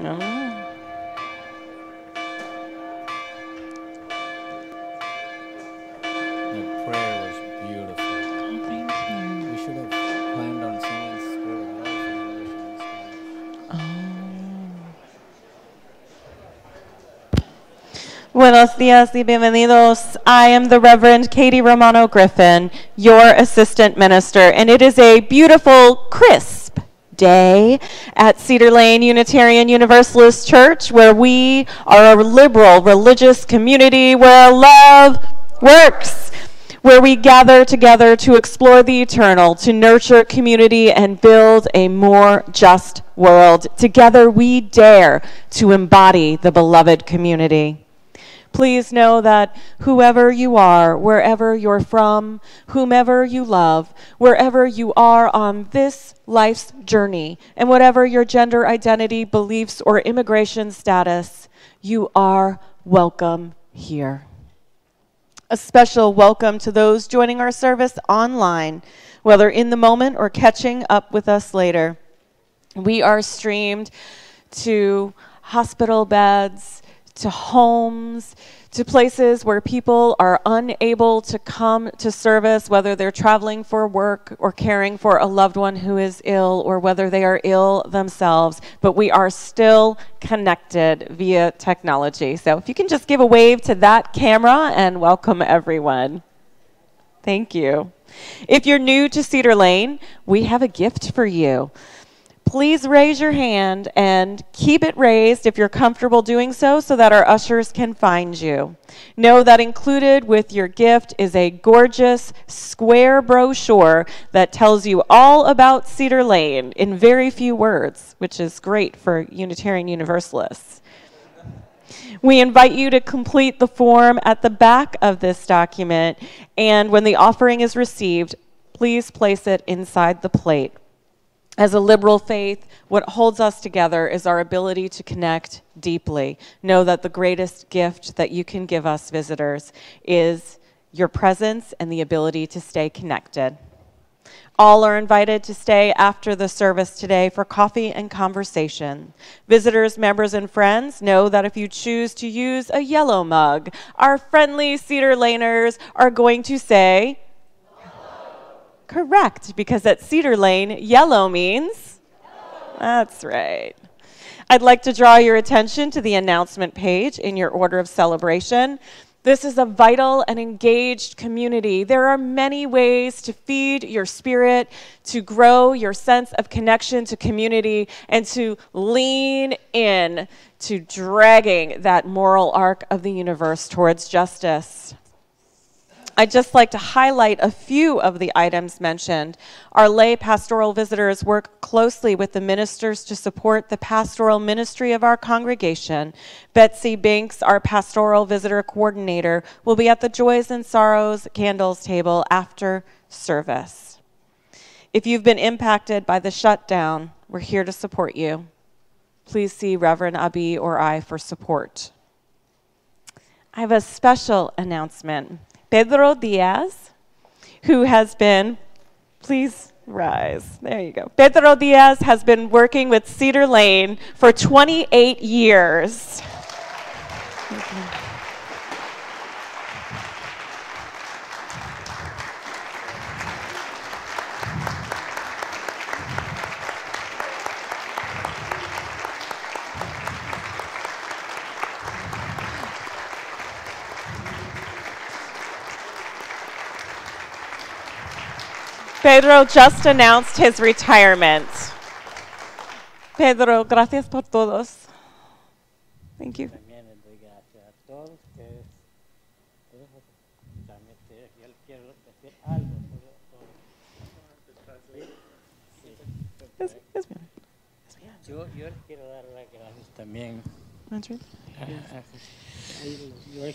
Oh. That prayer was beautiful. Oh, thank you. We should have planned on singing Spirit of Love in English and in Spanish. Buenos días y bienvenidos. I am the Reverend Katie Romano Griffin, your assistant minister, and it is a beautiful, crisp day at Cedar Lane Unitarian Universalist Church, where we are a liberal religious community where love works, where we gather together to explore the eternal, to nurture community and build a more just world. Together we dare to embody the beloved community. Please know that whoever you are, wherever you're from, whomever you love, wherever you are on this life's journey, and whatever your gender identity, beliefs, or immigration status, you are welcome here. A special welcome to those joining our service online, whether in the moment or catching up with us later. We are streamed to hospital beds, to homes, to places where people are unable to come to service, whether they're traveling for work or caring for a loved one who is ill, or whether they are ill themselves. But we are still connected via technology. So if you can just give a wave to that camera and welcome everyone. Thank you. If you're new to Cedar Lane, we have a gift for you. Please raise your hand and keep it raised if you're comfortable doing so that our ushers can find you. Know that included with your gift is a gorgeous square brochure that tells you all about Cedar Lane in very few words, which is great for Unitarian Universalists. We invite you to complete the form at the back of this document, and when the offering is received, please place it inside the plate. As a liberal faith, what holds us together is our ability to connect deeply. Know that the greatest gift that you can give us visitors is your presence and the ability to stay connected. All are invited to stay after the service today for coffee and conversation. Visitors, members, and friends, know that if you choose to use a yellow mug, our friendly Cedar Laners are going to say, correct, because at Cedar Lane, yellow means? Yellow. That's right. I'd like to draw your attention to the announcement page in your order of celebration. This is a vital and engaged community. There are many ways to feed your spirit, to grow your sense of connection to community, and to lean in to dragging that moral arc of the universe towards justice. I'd just like to highlight a few of the items mentioned. Our lay pastoral visitors work closely with the ministers to support the pastoral ministry of our congregation. Betsy Binks, our pastoral visitor coordinator, will be at the Joys and Sorrows candles table after service. If you've been impacted by the shutdown, we're here to support you. Please see Reverend Abhi or I for support. I have a special announcement. Pedro Diaz, who has been, please rise, there you go. Pedro Diaz has been working with Cedar Lane for 28 years. Pedro just announced his retirement. Pedro, gracias por todos. Thank you. Yo les quiero dar las gracias también.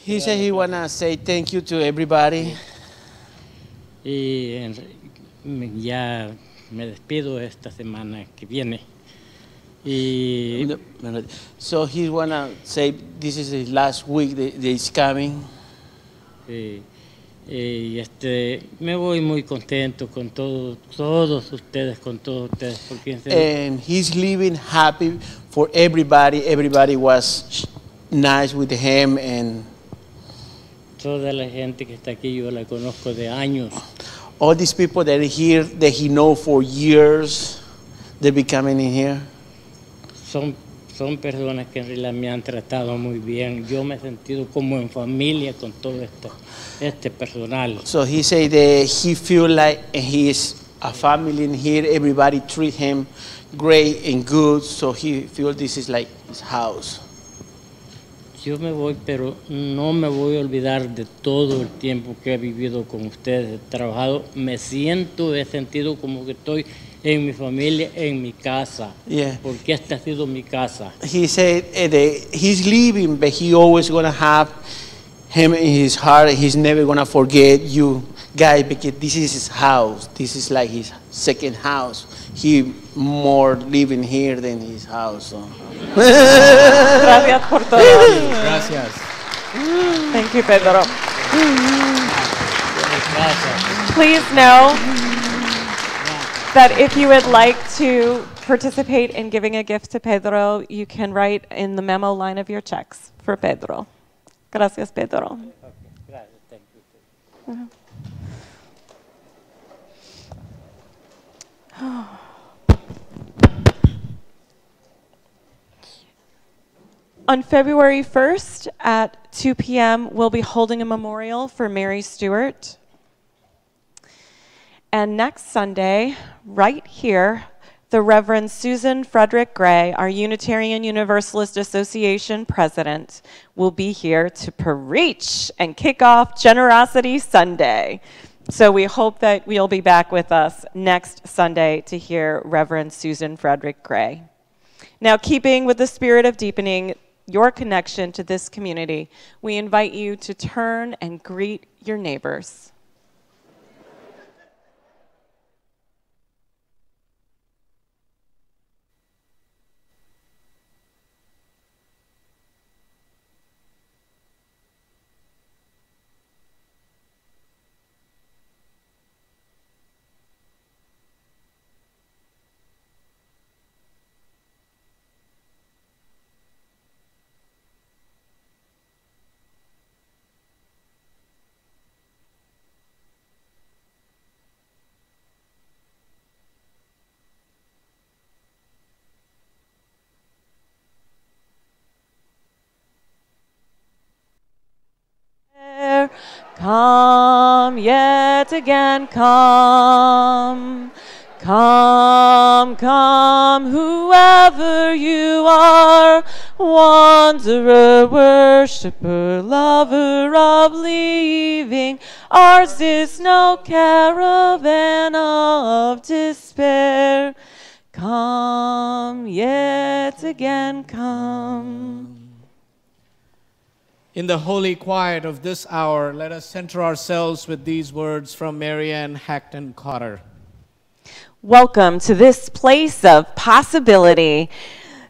He said he wanna say thank you to everybody. Y ya me despido esta semana que viene. So he wanna say this is his last week that is coming. Y me voy muy contento con todos ustedes, porque en serio, And he's living happy for everybody. Everybody was nice with him, and toda la gente que está aquí yo la conozco de años. all these people that are here that he know for years, they be coming in here. Son personas que en realidad me han tratado muy bien. Yo me he sentido como en familia con todo este personal. So he say that he feel like he's a family in here. Everybody treat him great and good. So he feel this is like his house. Yo me voy, pero no me voy a olvidar de todo el tiempo que he vivido con ustedes. He trabajado, he sentido como que estoy en mi familia, en mi casa. Yeah. Porque esta ha sido mi casa. He said that he's leaving, but he always gonna have him in his heart. He's never gonna forget you guys, because this is his house. This is like his second house. He more living here than his house. So. Gracias por todo. Gracias. Thank you, Pedro. Gracias. Please know that if you would like to participate in giving a gift to Pedro, you can write in the memo line of your checks for Pedro. Gracias, Pedro. Gracias, thank you. On February 1st at 2 p.m., we'll be holding a memorial for Mary Stewart. And next Sunday, right here, the Reverend Susan Frederick Gray, our Unitarian Universalist Association president, will be here to preach and kick off Generosity Sunday. So we hope that you'll be back with us next Sunday to hear Reverend Susan Frederick Gray. Now, keeping with the spirit of deepening your connection to this community, we invite you to turn and greet your neighbors. Come yet again, come, come, come, whoever you are, wanderer, worshiper, lover of leaving, ours is no caravan of despair. Come yet again, come. In the holy quiet of this hour, let us center ourselves with these words from Marianne Hackton Cotter. Welcome to this place of possibility.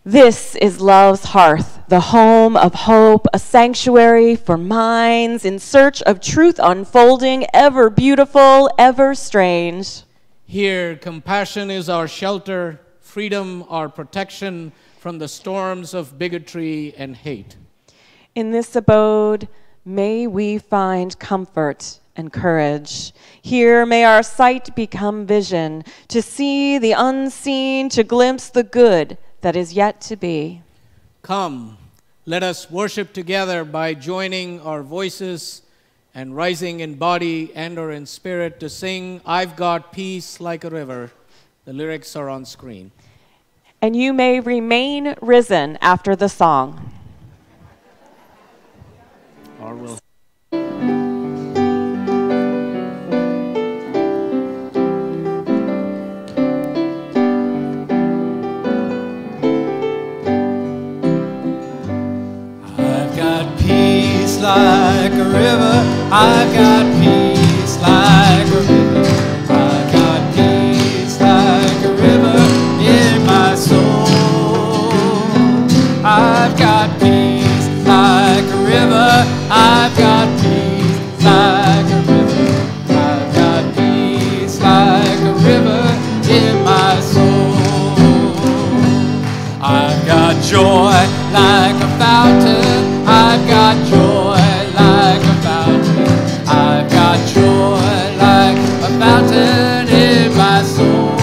This is Love's Hearth, the home of hope, a sanctuary for minds in search of truth unfolding, ever beautiful, ever strange. Here, compassion is our shelter, freedom our protection from the storms of bigotry and hate. In this abode, may we find comfort and courage. Here, may our sight become vision, to see the unseen, to glimpse the good that is yet to be. Come, let us worship together by joining our voices and rising in body and or in spirit to sing, I've Got Peace Like a River. The lyrics are on screen. And you may remain risen after the song. Or will. I've got peace like a river. I've got peace like a river. I've got peace like a river in my soul. I've got peace like a river. I've got peace like a river. joy like a fountain. I've got joy like a fountain. I've got joy like a fountain in my soul.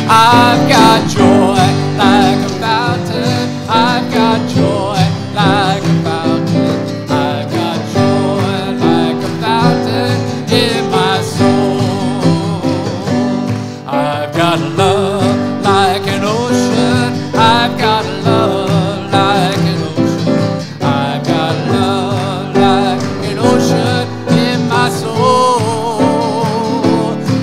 I've got joy like a fountain. I've got joy like a fountain. I've got joy like a fountain in my soul. I've got love like an ocean. I've got love like an ocean. I've got love like an ocean in my soul.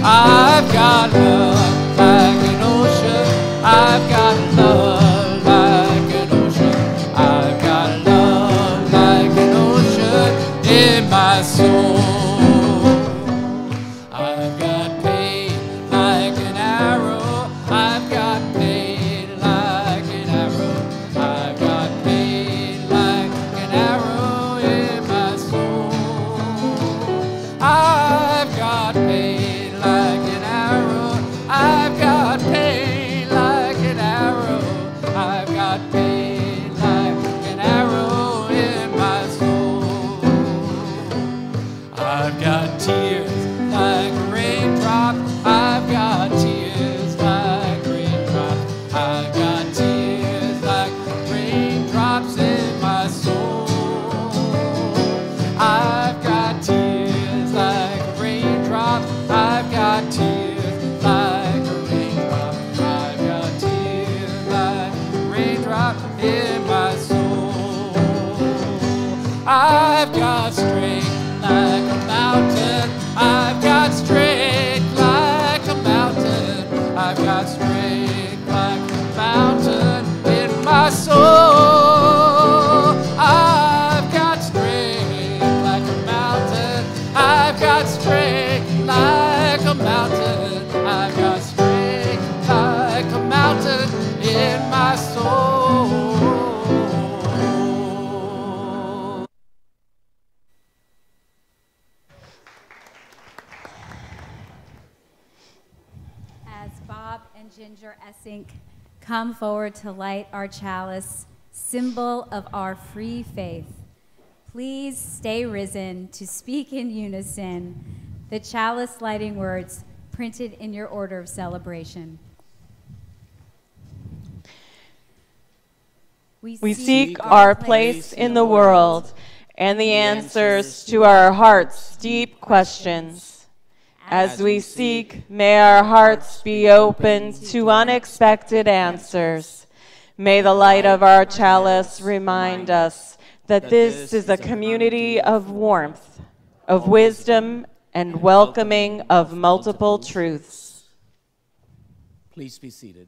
I've got love like an ocean. I've got love like an ocean. I've got love like an ocean in my soul. I've got pain like an arrow. I've got pain like an arrow. I've got pain like an arrow in my soul. I've got pain like an arrow. I've got pain like an arrow. I've got pain like an arrow in my soul. I've got tears like a raindrop. I've got tears like raindrops. I've got tears like raindrops in my soul. I've got tears like a raindrop. I've got tears like a raindrop. I've got tears like a raindrop in my soul. I've got strength like a mountain. I've got strength like a mountain. I've got strength like a mountain in my soul. I've got strength like a mountain. I've got strength like a mountain. I've got strength like a mountain in my soul. As Bob and Ginger Essink come forward to light our chalice, symbol of our free faith, please stay risen to speak in unison the chalice lighting words printed in your order of celebration. We seek our place in the world and the answers to our heart's deep questions. As we seek, may our hearts be open to unexpected answers. May the light of our chalice remind us that this is a community of warmth, of wisdom, and welcoming of multiple truths. Please be seated.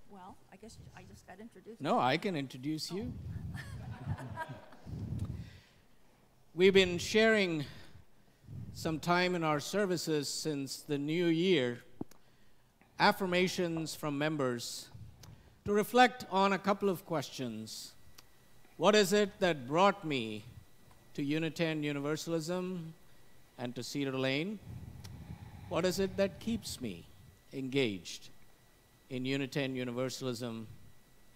Well, I guess I just got introduced. No, I can introduce you. We've been sharing some time in our services since the new year, affirmations from members to reflect on a couple of questions. What is it that brought me to Unitarian Universalism and to Cedar Lane? What is it that keeps me engaged in Unitarian Universalism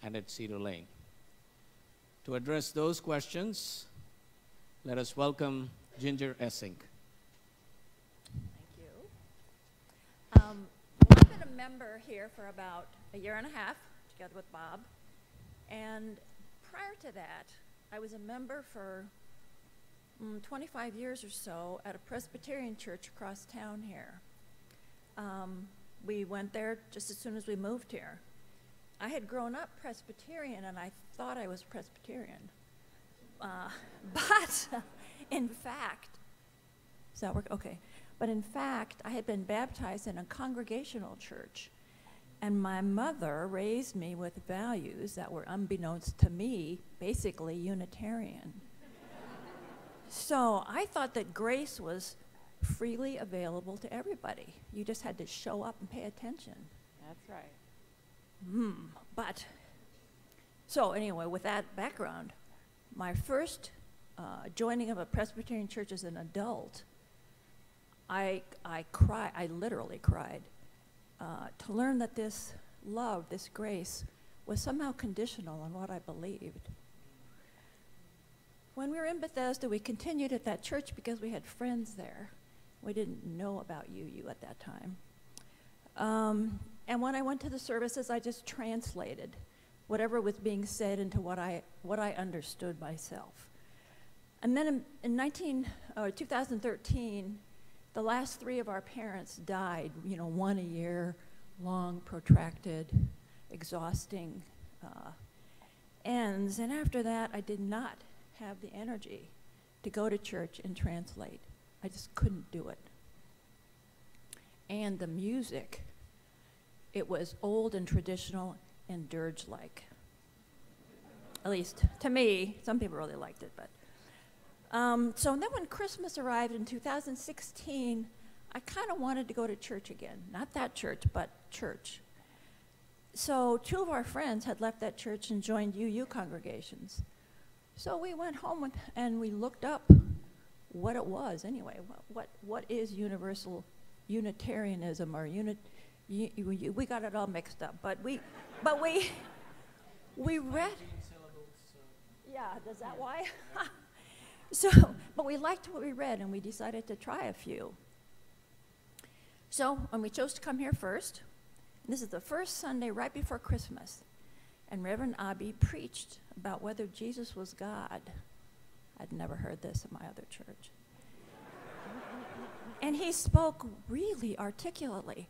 and at Cedar Lane? To address those questions, let us welcome Ginger Essink. Thank you. I've been a member here for about a year and a half, together with Bob. And prior to that, I was a member for 25 years or so at a Presbyterian church across town here. We went there just as soon as we moved here. I had grown up Presbyterian, and I thought I was Presbyterian. But in fact, does that work? Okay. But in fact, I had been baptized in a congregational church, and my mother raised me with values that were, unbeknownst to me, basically Unitarian. So I thought that grace was freely available to everybody. You just had to show up and pay attention. That's right. But, so anyway, with that background, my first joining of a Presbyterian church as an adult, I literally cried, to learn that this love, this grace, was somehow conditional on what I believed. When we were in Bethesda, we continued at that church because we had friends there. We didn't know about UU at that time. And when I went to the services, I just translated whatever was being said into what I understood myself. And then in 2013, the last 3 of our parents died, one a year, long, protracted, exhausting ends. And after that, I did not have the energy to go to church and translate. I just couldn't do it. And the music, it was old and traditional and dirge-like. At least to me. Some people really liked it, but. So then when Christmas arrived in 2016, I kind of wanted to go to church again. Not that church, but church. So 2 of our friends had left that church and joined UU congregations. So we went home and we looked up what it was anyway. What is universal Unitarianism or we got it all mixed up, but we read. Yeah, does that why? But we liked what we read and we decided to try a few. So when we chose to come here first, and this is the first Sunday right before Christmas, and Reverend Abhi preached about whether Jesus was God. I'd never heard this in my other church. And he spoke really articulately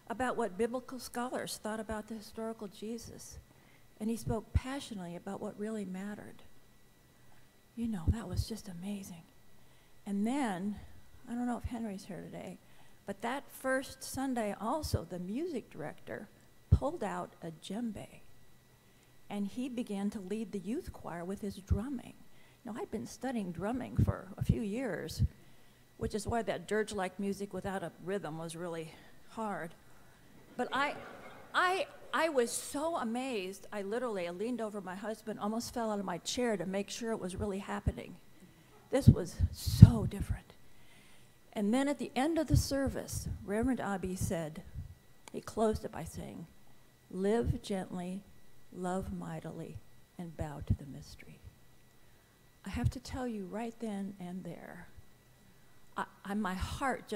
about what biblical scholars thought about the historical Jesus. And he spoke passionately about what really mattered. That was just amazing. And then, I don't know if Henry's here today, but that first Sunday also, the music director pulled out a djembe. And he began to lead the youth choir with his drumming. I'd been studying drumming for a few years, which is why that dirge-like music without a rhythm was really hard. But I was so amazed, I leaned over my husband, almost fell out of my chair to make sure it was really happening. This was so different. And then at the end of the service, Reverend Abhi said, he closed it by saying, "Live gently, love mightily, and bow to the mystery." I have to tell you right then and there, my heart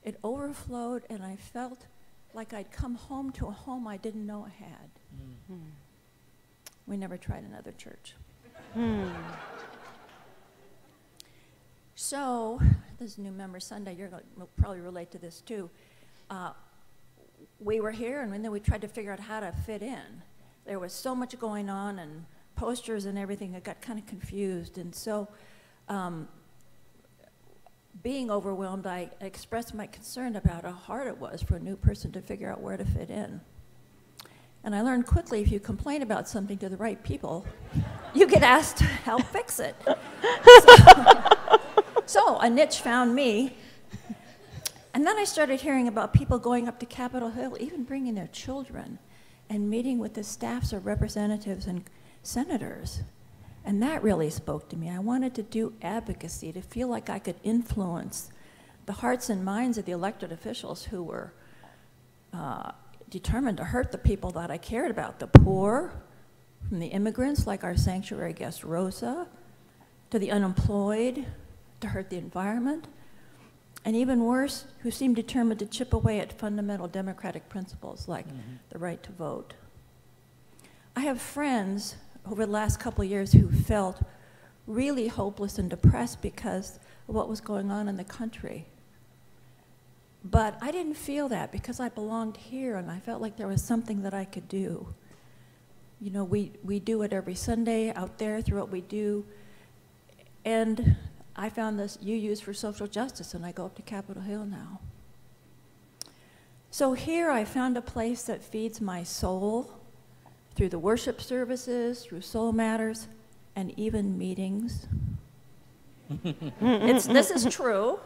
it overflowed, and I felt like I'd come home to a home I didn't know I had. Mm. We never tried another church. So, this is New Member Sunday. You'll probably relate to this too. We were here, and then we tried to figure out how to fit in. There was so much going on, and posters and everything. I got kind of confused, and so being overwhelmed, I expressed my concern about how hard it was for a new person to figure out where to fit in. And I learned quickly, if you complain about something to the right people, you get asked to help fix it. So a niche found me. And then I started hearing about people going up to Capitol Hill, even bringing their children, and meeting with the staffs of representatives and senators. And that really spoke to me. I wanted to do advocacy, to feel like I could influence the hearts and minds of the elected officials who were determined to hurt the people that I cared about, the poor, from the immigrants like our sanctuary guest Rosa, to the unemployed, to hurt the environment, and even worse, who seemed determined to chip away at fundamental democratic principles like the right to vote. I have friends over the last couple of years who felt really hopeless and depressed because of what was going on in the country. But I didn't feel that because I belonged here, and I felt like there was something that I could do. We do it every Sunday out there through what we do. And I found this UU's for Social Justice, and I go up to Capitol Hill now. So here I found a place that feeds my soul through the worship services, through Soul Matters, and even meetings. This is true.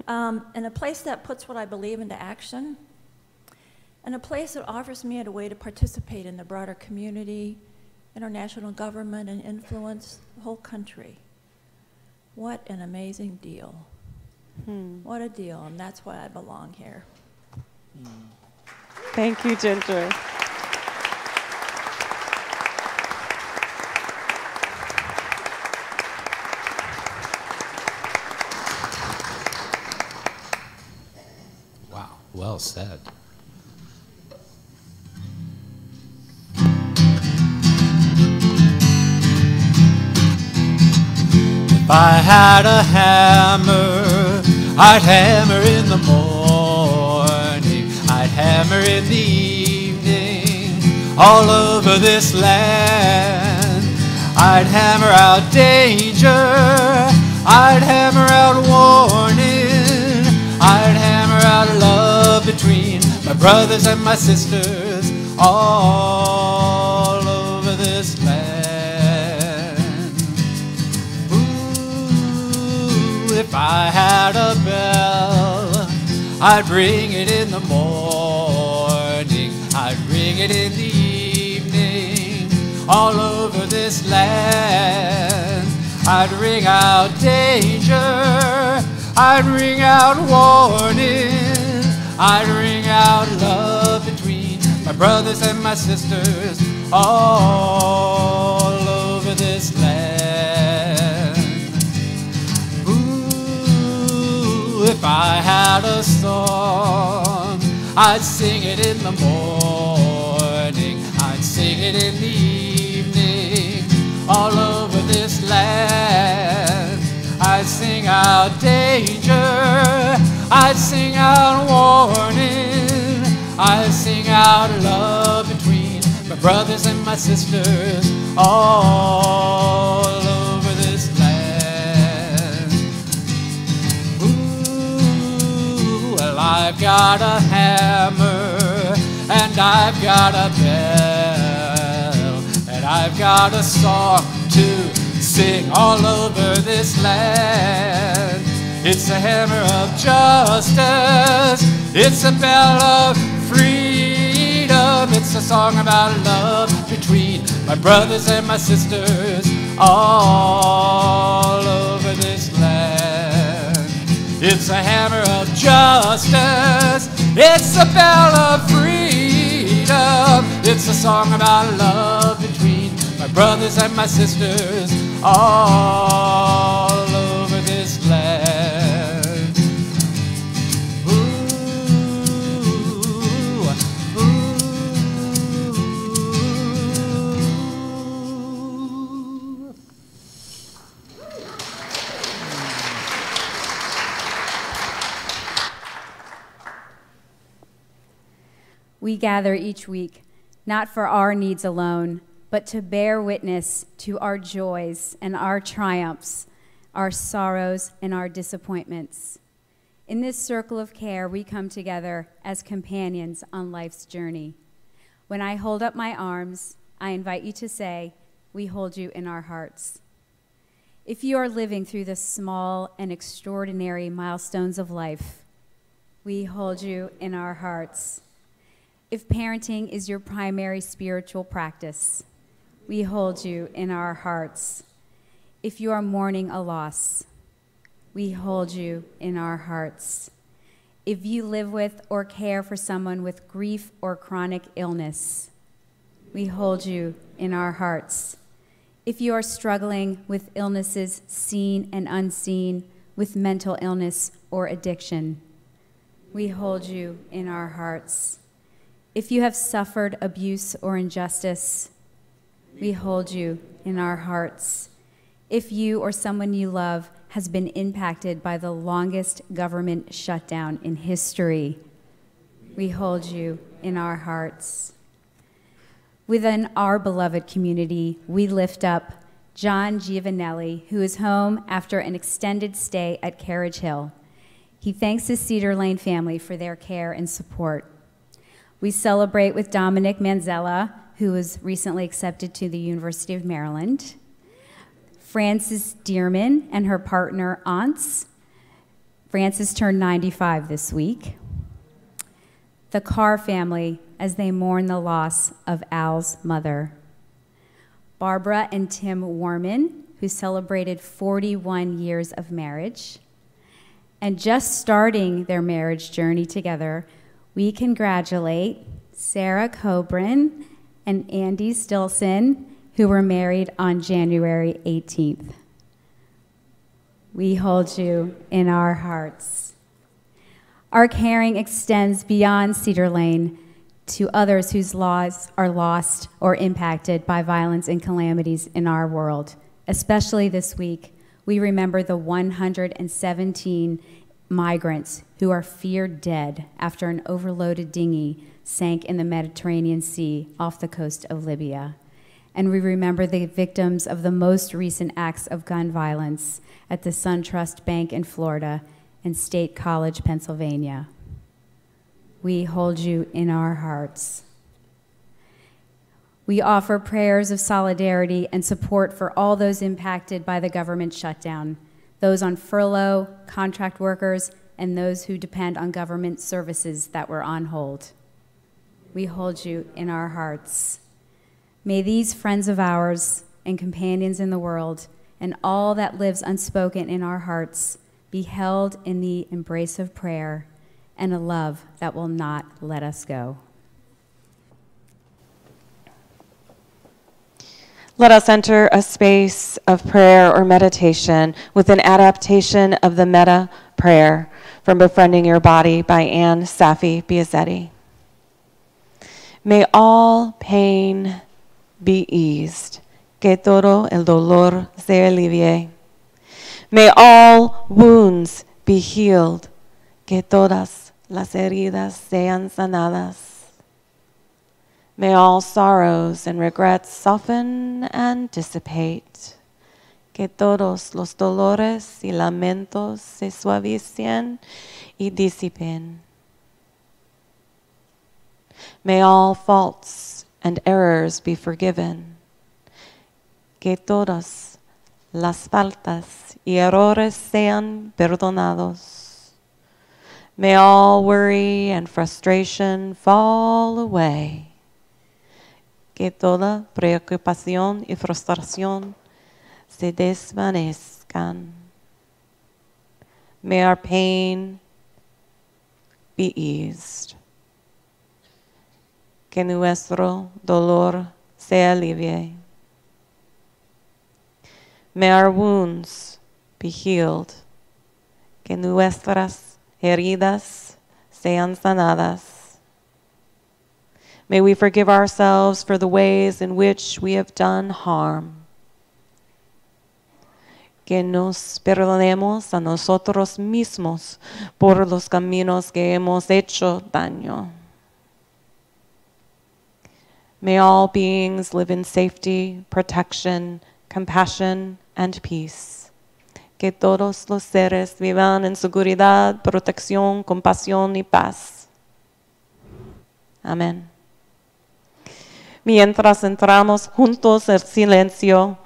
And a place that puts what I believe into action, and a place that offers me a way to participate in the broader community, international government, and influence the whole country. What an amazing deal. What a deal, and that's why I belong here. Thank you, Ginger. Wow, well said. If I had a hammer, I'd hammer in the morning, I'd hammer in the evening, all over this land. I'd hammer out danger, I'd hammer out warning, I'd hammer out love between my brothers and my sisters, all over this land. If I had a bell, I'd ring it in the morning, I'd ring it in the evening, all over this land. I'd ring out danger, I'd ring out warning, I'd ring out love between my brothers and my sisters, all over this land. If I had a song, I'd sing it in the morning, I'd sing it in the evening, all over this land. I'd sing out danger, I'd sing out warning, I'd sing out love between my brothers and my sisters, all over this land. I've got a hammer, and I've got a bell, and I've got a song to sing all over this land. It's a hammer of justice, it's a bell of freedom, it's a song about love between my brothers and my sisters, all over this land. It's a hammer of justice, it's a bell of freedom, it's a song about love between my brothers and my sisters, all over this land. Ooh, ooh. We gather each week, not for our needs alone, but to bear witness to our joys and our triumphs, our sorrows and our disappointments. In this circle of care, we come together as companions on life's journey. When I hold up my arms, I invite you to say, we hold you in our hearts. If you are living through the small and extraordinary milestones of life, we hold you in our hearts. If parenting is your primary spiritual practice, we hold you in our hearts. If you are mourning a loss, we hold you in our hearts. If you live with or care for someone with grief or chronic illness, we hold you in our hearts. If you are struggling with illnesses seen and unseen, with mental illness or addiction, we hold you in our hearts. If you have suffered abuse or injustice, we hold you in our hearts. If you or someone you love has been impacted by the longest government shutdown in history, we hold you in our hearts. Within our beloved community, we lift up John Giovanelli, who is home after an extended stay at Carriage Hill. He thanks his Cedar Lane family for their care and support. We celebrate with Dominic Manzella, who was recently accepted to the University of Maryland, Frances Dearman and her partner, aunts. Frances turned 95 this week. The Carr family, as they mourn the loss of Al's mother. Barbara and Tim Warman, who celebrated 41 years of marriage. And just starting their marriage journey together, we congratulate Sarah Coburn and Andy Stilson, who were married on January 18th. We hold you in our hearts. Our caring extends beyond Cedar Lane to others whose lives are lost or impacted by violence and calamities in our world. Especially this week, we remember the 117 migrants who are feared dead after an overloaded dinghy sank in the Mediterranean Sea off the coast of Libya. And we remember the victims of the most recent acts of gun violence at the SunTrust Bank in Florida and State College, Pennsylvania. We hold you in our hearts. We offer prayers of solidarity and support for all those impacted by the government shutdown, those on furlough, contract workers, and those who depend on government services that were on hold. We hold you in our hearts. May these friends of ours and companions in the world and all that lives unspoken in our hearts be held in the embrace of prayer and a love that will not let us go. Let us enter a space of prayer or meditation with an adaptation of the metta prayer from Befriending Your Body by Anne Safi Biazetti. May all pain be eased, que todo el dolor se alivie. May all wounds be healed, que todas las heridas sean sanadas. May all sorrows and regrets soften and dissipate, que todos los dolores y lamentos se suavicen y disipen. May all faults and errors be forgiven, que todas las faltas y errores sean perdonados. May all worry and frustration fall away, que toda preocupación y frustración se desvanezcan. May our pain be eased, que nuestro dolor se alivie. May our wounds be healed, que nuestras heridas sean sanadas. May we forgive ourselves for the ways in which we have done harm. Que nos perdonemos a nosotros mismos por los caminos que hemos hecho daño. May all beings live in safety, protection, compassion, and peace. Que todos los seres vivan en seguridad, protección, compasión y paz. Amén. Mientras entramos juntos el silencio,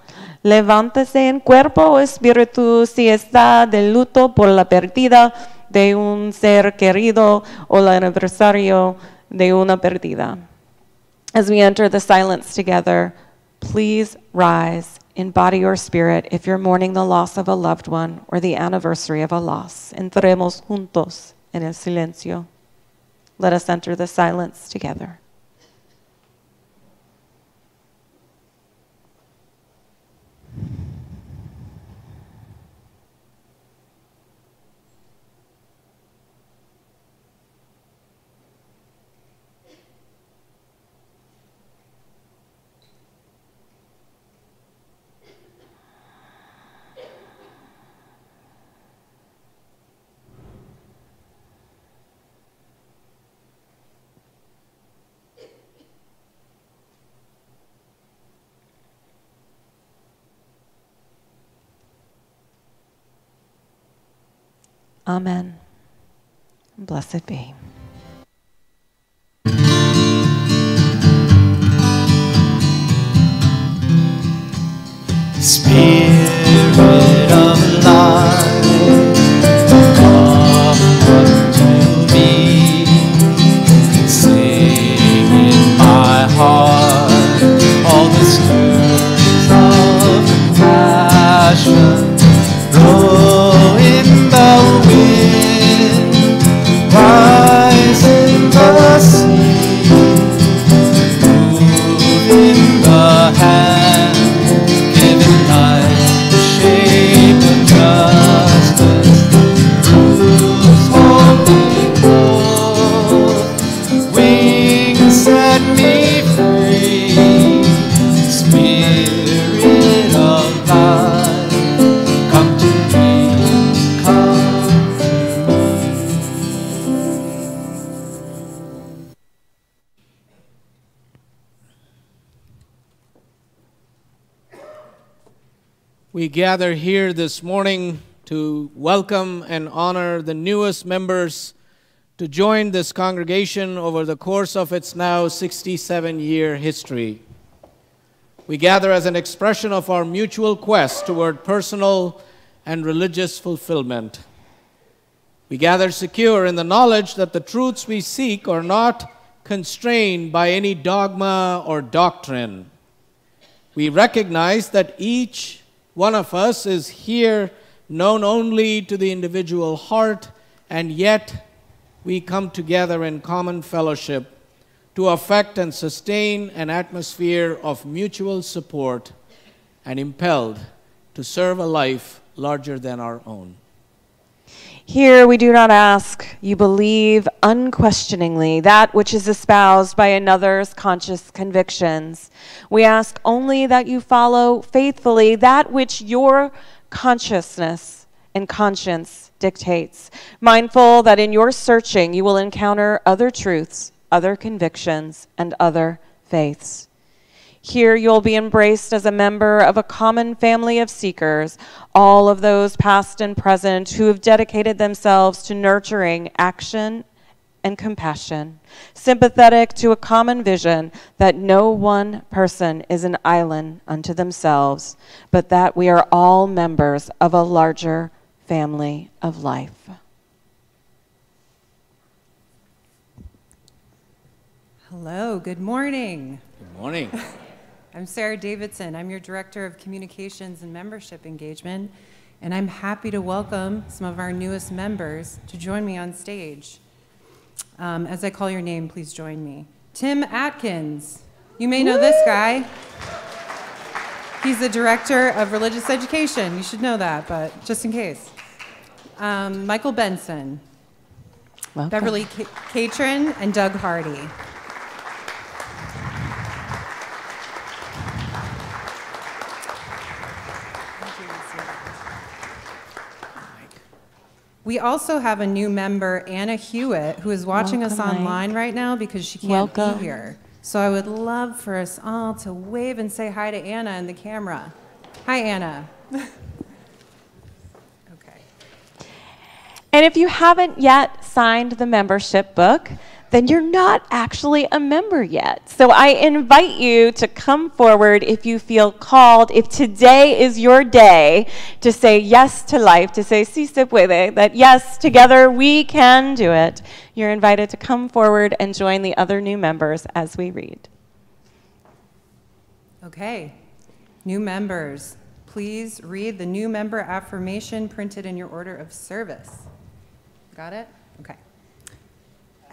levántese en cuerpo o espíritu si está de luto por la pérdida de un ser querido o el aniversario de una pérdida. As we enter the silence together, please rise in body or spirit if you're mourning the loss of a loved one or the anniversary of a loss. Entremos juntos en el silencio. Let us enter the silence together. Amen. Blessed be. Spirit of life, come unto me. Sing in my heart all the stories of past. We gather here this morning to welcome and honor the newest members to join this congregation over the course of its now 67-year history. We gather as an expression of our mutual quest toward personal and religious fulfillment. We gather secure in the knowledge that the truths we seek are not constrained by any dogma or doctrine. We recognize that each one of us is here known only to the individual heart, and yet we come together in common fellowship to affect and sustain an atmosphere of mutual support and impelled to serve a life larger than our own. Here we do not ask you believe unquestioningly that which is espoused by another's conscious convictions. We ask only that you follow faithfully that which your consciousness and conscience dictates, mindful that in your searching you will encounter other truths, other convictions, and other faiths. Here you'll be embraced as a member of a common family of seekers, all of those past and present who have dedicated themselves to nurturing action and compassion, sympathetic to a common vision that no one person is an island unto themselves, but that we are all members of a larger family of life. Hello, good morning. Good morning. I'm Sarah Davidson. I'm your Director of Communications and Membership Engagement, and I'm happy to welcome some of our newest members to join me on stage. As I call your name, please join me. Tim Atkins. You may know this guy. He's the Director of Religious Education. You should know that, but just in case. Michael Benson. Welcome. Beverly Catron and Doug Hardy. We also have a new member, Anna Hewitt, who is watching us online right now because she can't be here. So I would love for us all to wave and say hi to Anna in the camera. Hi, Anna. Okay. And if you haven't yet signed the membership book, then you're not actually a member yet. So I invite you to come forward if you feel called, if today is your day to say yes to life, to say si se puede, that yes, together we can do it. You're invited to come forward and join the other new members as we read. Okay, new members, please read the new member affirmation printed in your order of service. Got it? Okay.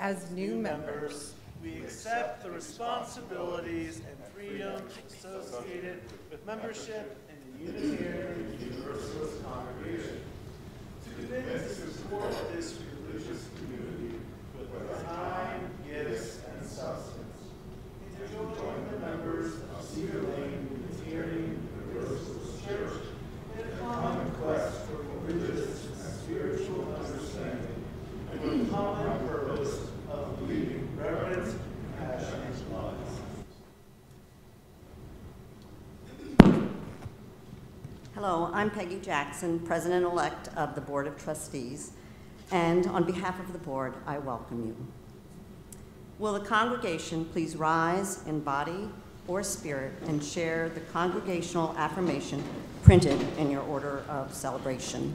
As new members, we accept the responsibilities and freedoms associated with membership in the Unitarian Universalist congregation. To commit to support this religious community with time, gifts, and substance. And to join the members of Cedar Unitarian Universalist Church in a common quest for religious and spiritual understanding and with common purpose of leading reverence, compassion, and love. Hello, I'm Peggy Jackson, President-elect of the Board of Trustees, and on behalf of the board, I welcome you. Will the congregation please rise in body or spirit and share the congregational affirmation printed in your order of celebration?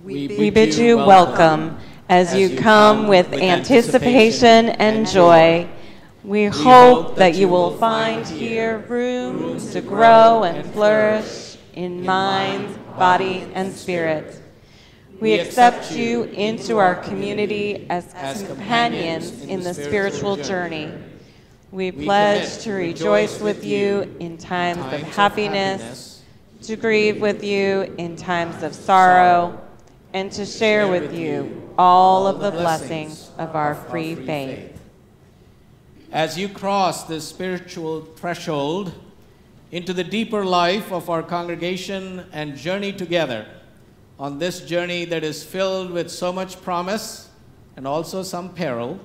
We bid you welcome as you come with anticipation and joy. We hope that you will find here room to grow and flourish in mind, body, and spirit. We accept you into our community as companions in the spiritual journey. We pledge to rejoice with you in times of happiness, to grieve with you in times of sorrow, and to share with you all of the blessings of our free faith. As you cross this spiritual threshold into the deeper life of our congregation and journey together on this journey that is filled with so much promise and also some peril,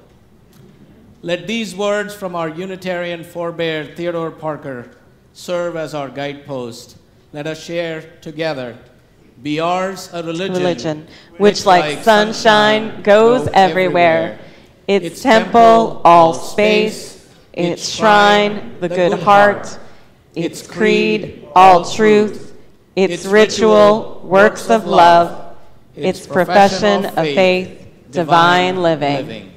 Let these words from our Unitarian forebear, Theodore Parker, serve as our guidepost. Let us share together. Be ours a religion, which like sunshine goes everywhere. Its temple, all space. Its shrine, the good heart. Its creed, all truth. Its ritual, works of love. Its profession of faith, divine living.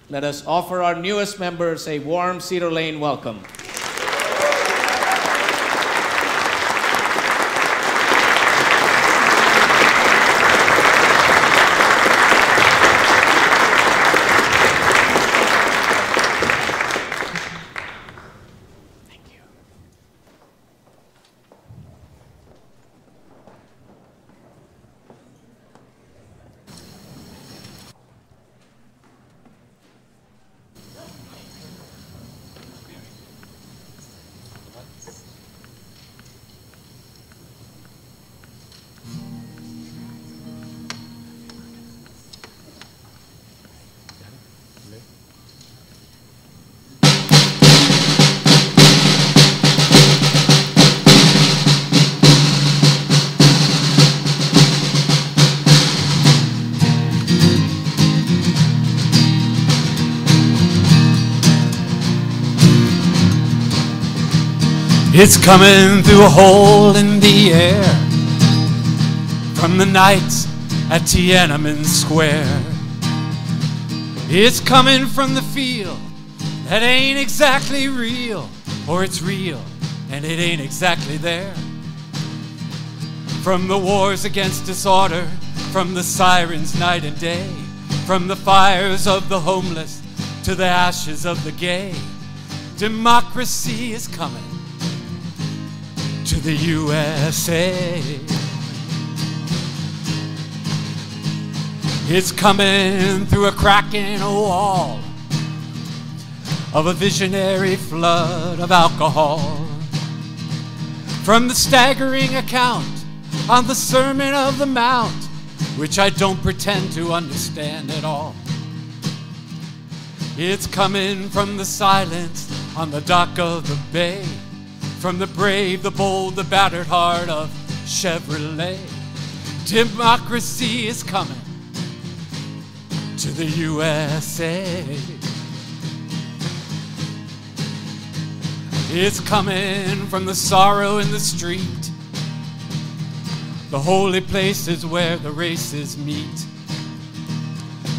Let us offer our newest members a warm Cedar Lane welcome. It's coming through a hole in the air from the nights at Tiananmen Square. It's coming from the field that ain't exactly real, or it's real and it ain't exactly there. From the wars against disorder, from the sirens night and day, from the fires of the homeless to the ashes of the gay, democracy is coming to the USA. It's coming through a crack in a wall of a visionary flood of alcohol. From the staggering account on the Sermon of the Mount, which I don't pretend to understand at all. It's coming from the silence on the dock of the bay, from the brave, the bold, the battered heart of Chevrolet. Democracy is coming to the USA. It's coming from the sorrow in the street, the holy places where the races meet.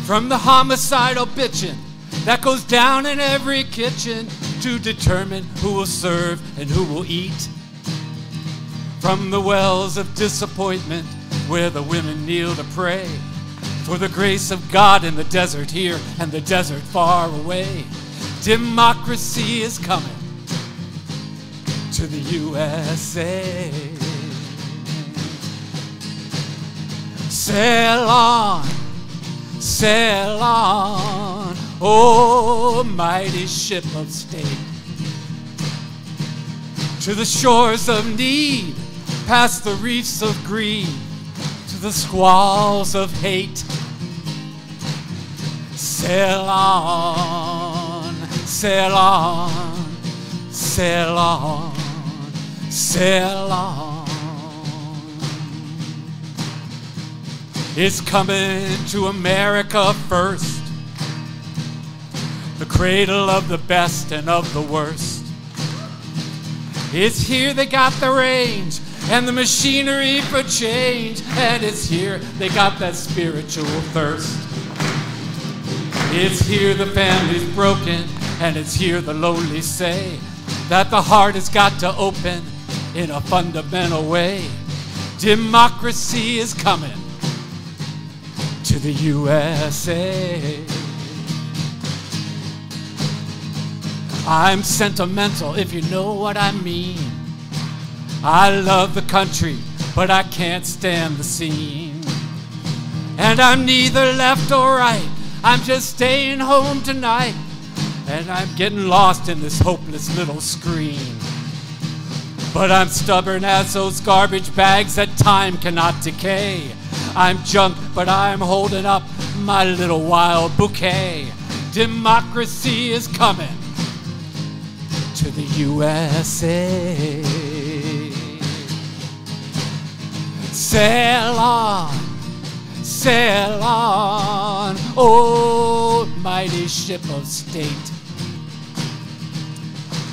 From the homicidal bitchin' that goes down in every kitchen to determine who will serve and who will eat. From the wells of disappointment where the women kneel to pray for the grace of God in the desert here and the desert far away. Democracy is coming to the USA. Sail on, oh mighty ship of state, to the shores of need, past the reefs of greed, to the squalls of hate. Sail on, sail on, sail on, sail on. It's coming to America first, the cradle of the best and of the worst. It's here they got the range and the machinery for change, and it's here they got that spiritual thirst. It's here the family's broken, and it's here the lonely say that the heart has got to open in a fundamental way. Democracy is coming to the USA. I'm sentimental, if you know what I mean. I love the country, but I can't stand the scene. And I'm neither left or right, I'm just staying home tonight. And I'm getting lost in this hopeless little screen. But I'm stubborn as those garbage bags that time cannot decay. I'm junk, but I'm holding up my little wild bouquet. Democracy is coming to the USA. Sail on, oh mighty ship of state,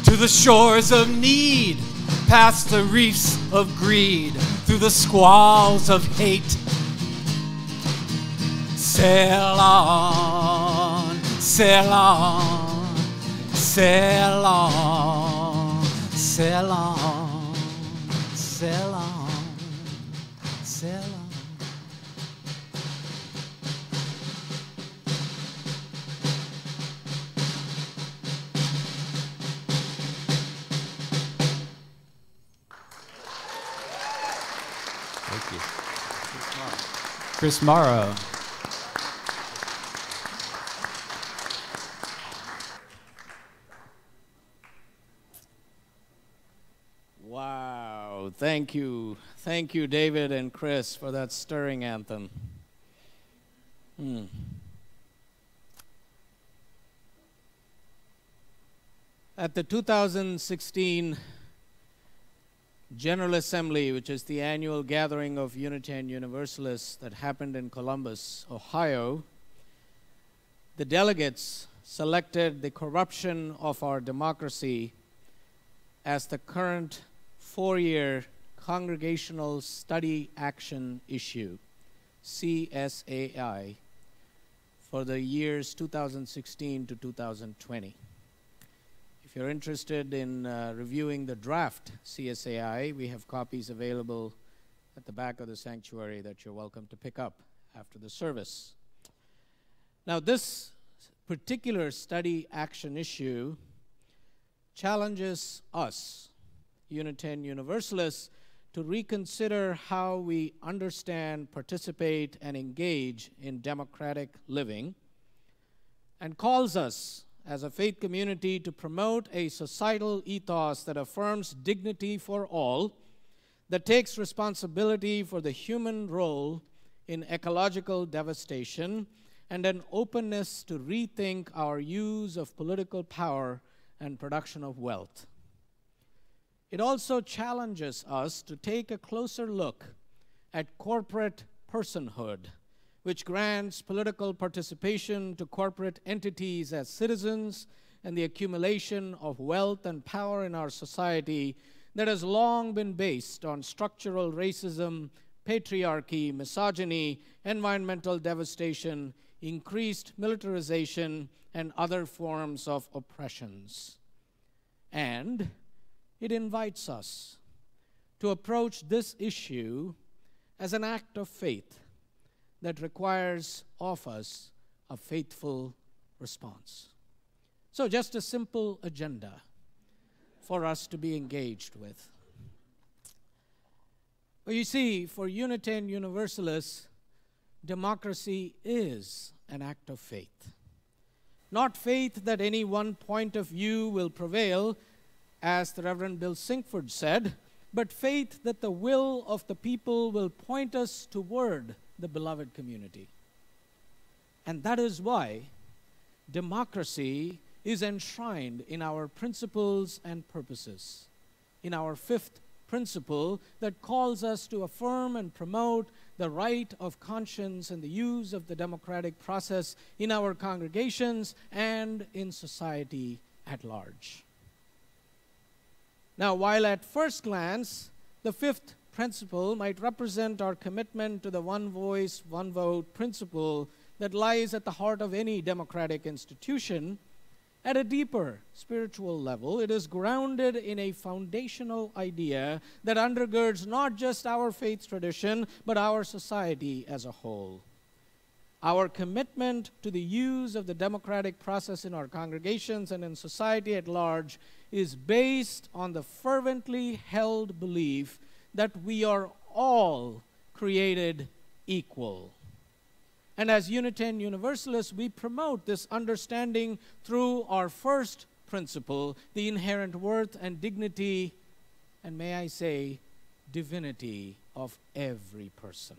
to the shores of need, past the reefs of greed, through the squalls of hate. Sail on, sail on, sail on, sail on, sail on, sail on. Thank you. Chris Morrow. Wow, thank you. Thank you, David and Chris, for that stirring anthem. At the 2016 General Assembly, which is the annual gathering of Unitarian Universalists that happened in Columbus, Ohio, the delegates selected the corruption of our democracy as the current four-year Congregational Study Action Issue, CSAI, for the years 2016 to 2020. If you're interested in reviewing the draft CSAI, we have copies available at the back of the sanctuary that you're welcome to pick up after the service. Now, this particular study action issue challenges us, Unitarian Universalists, to reconsider how we understand, participate, and engage in democratic living, and calls us as a faith community to promote a societal ethos that affirms dignity for all, that takes responsibility for the human role in ecological devastation, and an openness to rethink our use of political power and production of wealth. It also challenges us to take a closer look at corporate personhood, which grants political participation to corporate entities as citizens and the accumulation of wealth and power in our society that has long been based on structural racism, patriarchy, misogyny, environmental devastation, increased militarization, and other forms of oppressions. And it invites us to approach this issue as an act of faith that requires of us a faithful response. So just a simple agenda for us to be engaged with. Well, you see, for Unitarian Universalists, democracy is an act of faith. Not faith that any one point of view will prevail, as the Reverend Bill Sinkford said, but faith that the will of the people will point us toward the beloved community. And that is why democracy is enshrined in our principles and purposes. In our fifth principle that calls us to affirm and promote the right of conscience and the use of the democratic process in our congregations and in society at large. Now, while at first glance, the fifth principle might represent our commitment to the one voice, one vote principle that lies at the heart of any democratic institution, at a deeper spiritual level, it is grounded in a foundational idea that undergirds not just our faith tradition, but our society as a whole. Our commitment to the use of the democratic process in our congregations and in society at large is based on the fervently held belief that we are all created equal. And as Unitarian Universalists, we promote this understanding through our first principle, the inherent worth and dignity, and may I say, divinity of every person.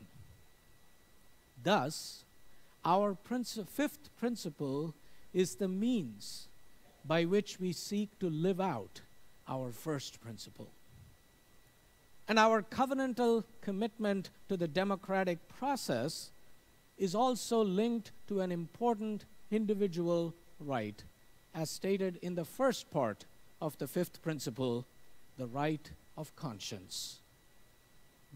Thus, our fifth principle is the means by which we seek to live out our first principle. And our covenantal commitment to the democratic process is also linked to an important individual right, as stated in the first part of the fifth principle, the right of conscience.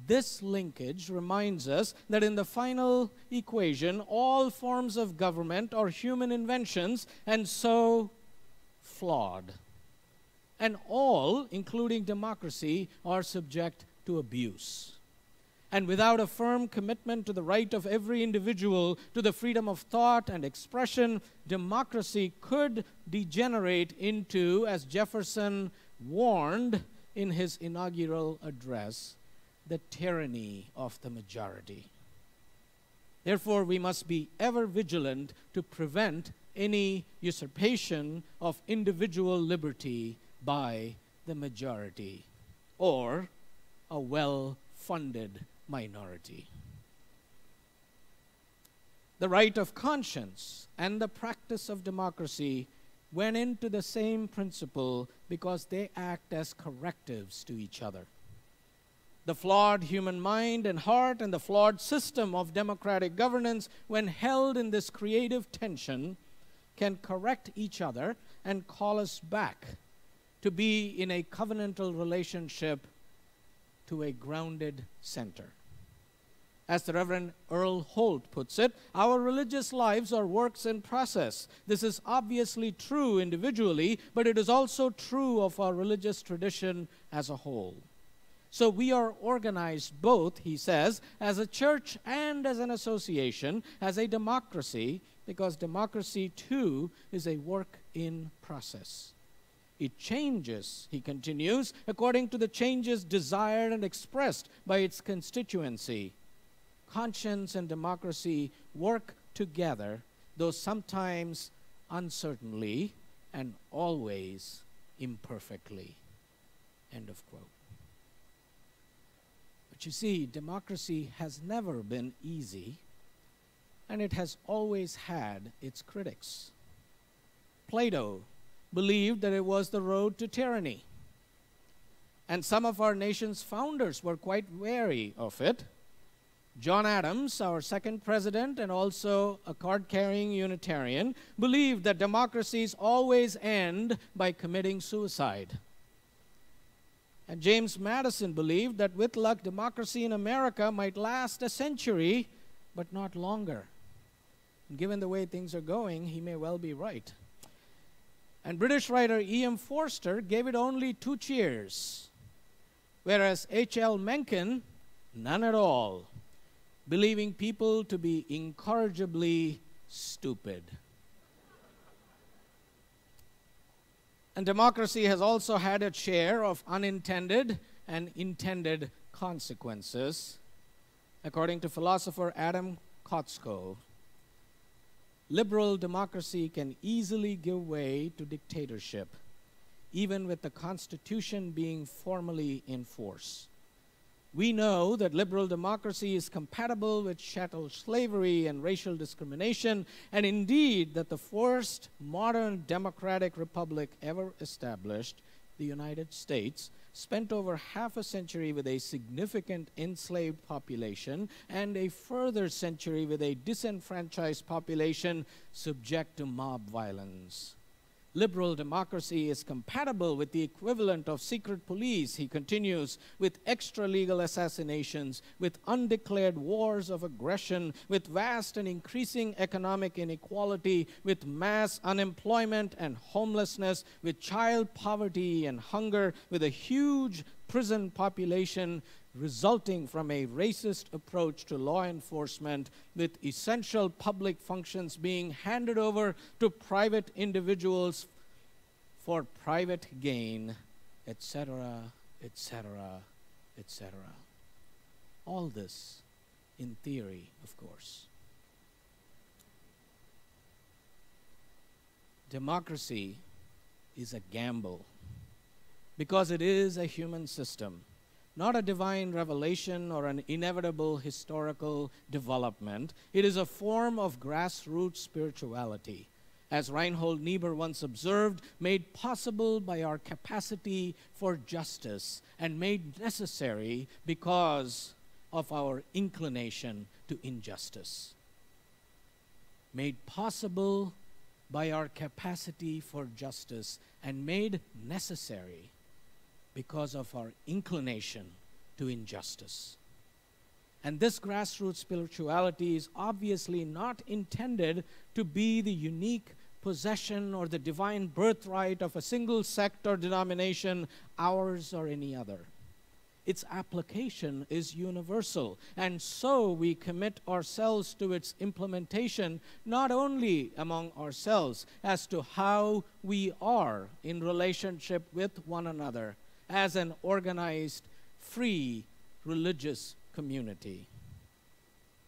This linkage reminds us that in the final equation, all forms of government are human inventions and so flawed. And all, including democracy, are subject to abuse. And without a firm commitment to the right of every individual to the freedom of thought and expression, democracy could degenerate into, as Jefferson warned in his inaugural address, the tyranny of the majority. Therefore, we must be ever vigilant to prevent any usurpation of individual liberty by the majority or a well-funded minority. The right of conscience and the practice of democracy went into the same principle because they act as correctives to each other. The flawed human mind and heart and the flawed system of democratic governance, when held in this creative tension, can correct each other and call us back to be in a covenantal relationship to a grounded center. As the Reverend Earl Holt puts it, our religious lives are works in process. This is obviously true individually, but it is also true of our religious tradition as a whole. So we are organized both, he says, as a church and as an association, as a democracy, because democracy too is a work in process. It changes, he continues, according to the changes desired and expressed by its constituency. Conscience and democracy work together, though sometimes uncertainly and always imperfectly. End of quote. But you see, democracy has never been easy, and it has always had its critics. Plato believed that it was the road to tyranny, and some of our nation's founders were quite wary of it. John Adams, our second president and also a card-carrying Unitarian, believed that democracies always end by committing suicide. And James Madison believed that with luck, democracy in America might last a century, but not longer. And given the way things are going, he may well be right. And British writer E.M. Forster gave it only 2 cheers, whereas H.L. Mencken, none at all, believing people to be incorrigibly stupid. And democracy has also had its share of unintended and intended consequences. According to philosopher Adam Kotsko, liberal democracy can easily give way to dictatorship, even with the Constitution being formally in force. We know that liberal democracy is compatible with chattel slavery and racial discrimination, and indeed that the first modern democratic republic ever established, the United States, spent over half a century with a significant enslaved population and a further century with a disenfranchised population subject to mob violence. Liberal democracy is compatible with the equivalent of secret police, he continues, with extra-legal assassinations, with undeclared wars of aggression, with vast and increasing economic inequality, with mass unemployment and homelessness, with child poverty and hunger, with a huge prison population resulting from a racist approach to law enforcement, with essential public functions being handed over to private individuals for private gain, etc., etc., etc. All this in theory, of course. Democracy is a gamble because it is a human system, not a divine revelation or an inevitable historical development. It is a form of grassroots spirituality. as Reinhold Niebuhr once observed, made possible by our capacity for justice and made necessary because of our inclination to injustice. Made possible by our capacity for justice and made necessary because of our inclination to injustice. And this grassroots spirituality is obviously not intended to be the unique possession or the divine birthright of a single sect or denomination, ours or any other. Its application is universal, and so we commit ourselves to its implementation, not only among ourselves as to how we are in relationship with one another as an organized, free, religious community,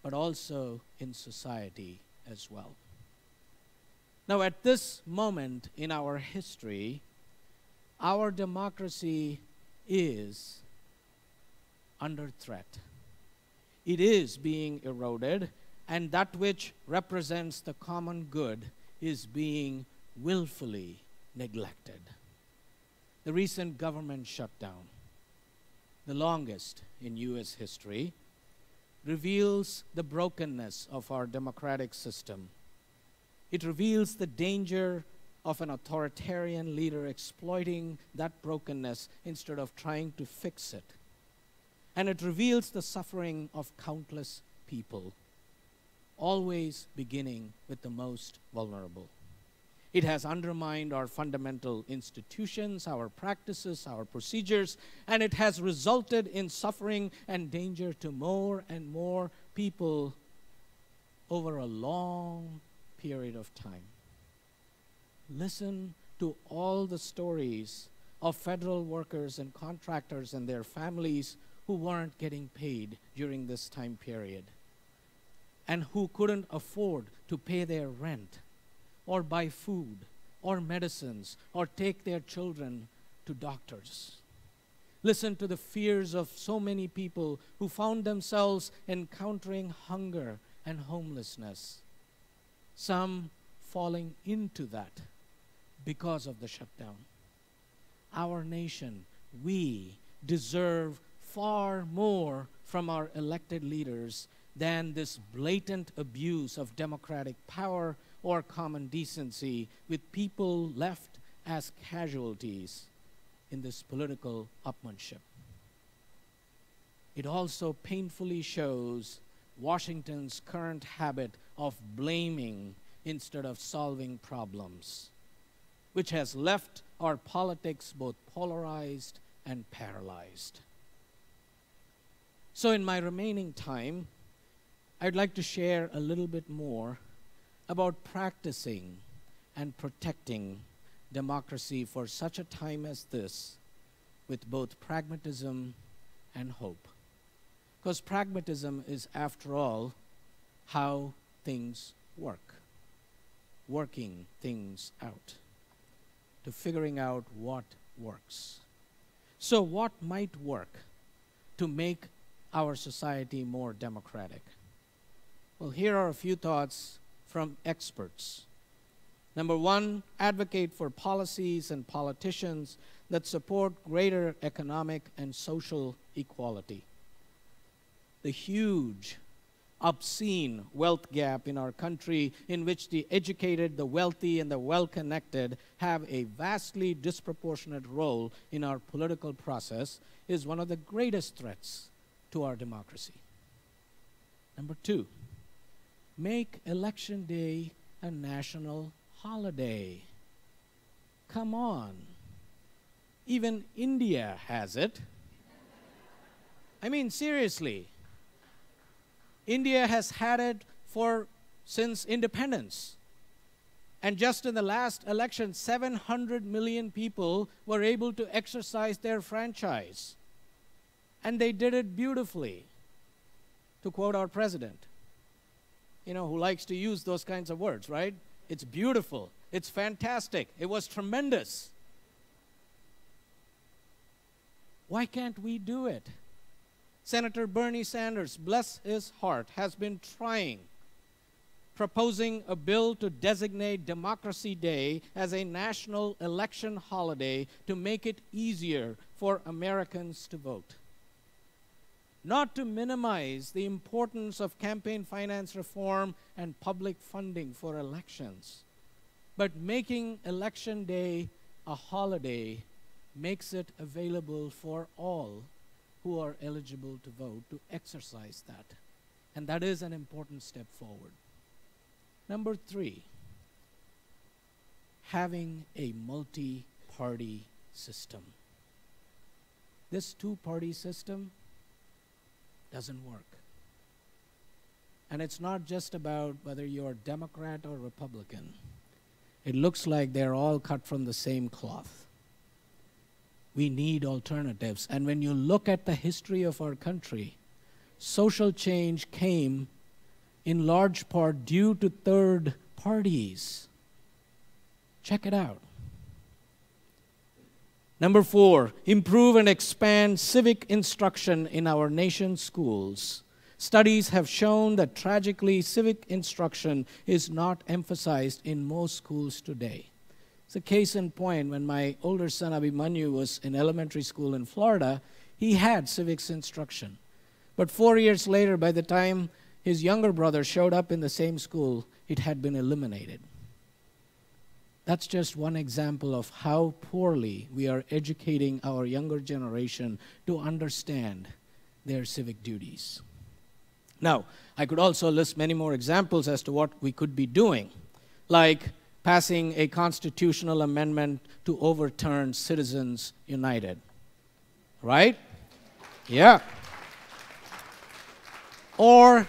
but also in society as well. Now, at this moment in our history, our democracy is under threat. It is being eroded, and that which represents the common good is being willfully neglected. The recent government shutdown, the longest in U.S. history, reveals the brokenness of our democratic system. It reveals the danger of an authoritarian leader exploiting that brokenness instead of trying to fix it. And it reveals the suffering of countless people, always beginning with the most vulnerable. It has undermined our fundamental institutions, our practices, our procedures, and it has resulted in suffering and danger to more and more people over a long period of time. Listen to all the stories of federal workers and contractors and their families who weren't getting paid during this time period and who couldn't afford to pay their rent or buy food or medicines or take their children to doctors. Listen to the fears of so many people who found themselves encountering hunger and homelessness, some falling into that because of the shutdown. Our nation, we deserve far more from our elected leaders than this blatant abuse of democratic power or common decency, with people left as casualties in this political upmanship. It also painfully shows Washington's current habit of blaming instead of solving problems, which has left our politics both polarized and paralyzed. So in my remaining time, I'd like to share a little bit more about practicing and protecting democracy for such a time as this, with both pragmatism and hope. Because pragmatism is, after all, how things work, working things out, to figuring out what works. So what might work to make our society more democratic? Well, here are a few thoughts from experts. Number one, advocate for policies and politicians that support greater economic and social equality. The huge, obscene wealth gap in our country, in which the educated, the wealthy, and the well-connected have a vastly disproportionate role in our political process, is one of the greatest threats to our democracy. Number two, make Election Day a national holiday. Come on. Even India has it. I mean, seriously. India has had it since independence. And just in the last election, 700 million people were able to exercise their franchise. And they did it beautifully, to quote our president, who likes to use those kinds of words, right? It's beautiful. It's fantastic. It was tremendous. Why can't we do it? Senator Bernie Sanders, bless his heart, has been trying proposing a bill to designate Democracy Day as a national election holiday to make it easier for Americans to vote. Not to minimize the importance of campaign finance reform and public funding for elections, but making Election Day a holiday makes it available for all who are eligible to vote to exercise that. And that is an important step forward. Number 3, having a multi-party system. This two-party system doesn't work. And it's not just about whether you're Democrat or Republican. It looks like they're all cut from the same cloth. We need alternatives. And when you look at the history of our country, social change came in large part due to third parties. Check it out. Number 4, improve and expand civic instruction in our nation's schools. Studies have shown that tragically, civic instruction is not emphasized in most schools today. It's a case in point. When my older son Abhi was in elementary school in Florida, he had civics instruction. But 4 years later, by the time his younger brother showed up in the same school, it had been eliminated. That's just one example of how poorly we are educating our younger generation to understand their civic duties. Now, I could also list many more examples as to what we could be doing, like passing a constitutional amendment to overturn Citizens United. Right? Yeah. Or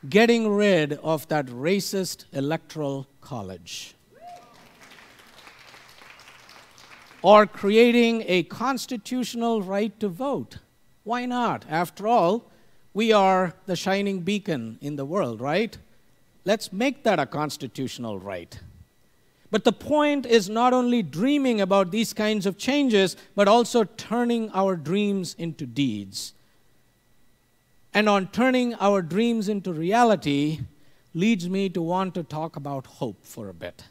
getting rid of that racist electoral college. Or creating a constitutional right to vote. Why not? After all, we are the shining beacon in the world, right? Let's make that a constitutional right. But the point is not only dreaming about these kinds of changes, but also turning our dreams into deeds. And on turning our dreams into reality leads me to want to talk about hope for a bit.